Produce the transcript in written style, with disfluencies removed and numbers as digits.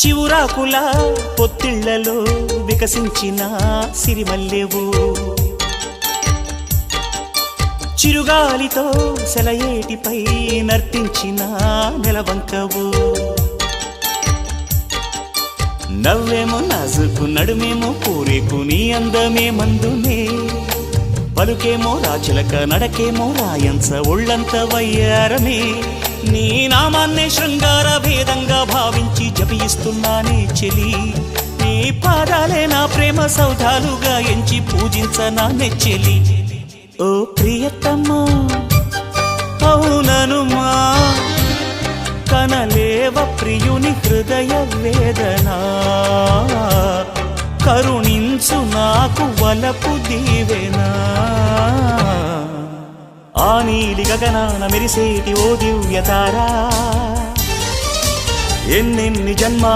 చివురాకుల పొత్తిళ్లలో వికసించిన సిరిమల్లెవు, చిరుగాలితో సెలయేటిపై నర్తించిన నెలవంకవు, నవ్వేమో నాజుకు నడుమేమో పూరేకు నీ అందమే మందునే, పలుకేమో రాచిలక నడకేమో రాయంచ ఒళ్ళంత వయ్యారమే, నీ నామాన్నే శృంగార భేదంగా భావించి జపిస్తున్నానే చెలి, నీ పాదాలే నా ప్రేమ సౌధాలుగా ఎంచి పూజించనా నెచ్చెలి. ఓ ప్రియతమ్మా అవుననుమా, కనలేవ ప్రియుని హృదయ వేదనా, కరుణించు నాకు వలపు దీవెనా. ఆ నీలి గగనాన మెరిసేటి ఓ దివ్యతారా, ఎన్నెన్ని జన్మ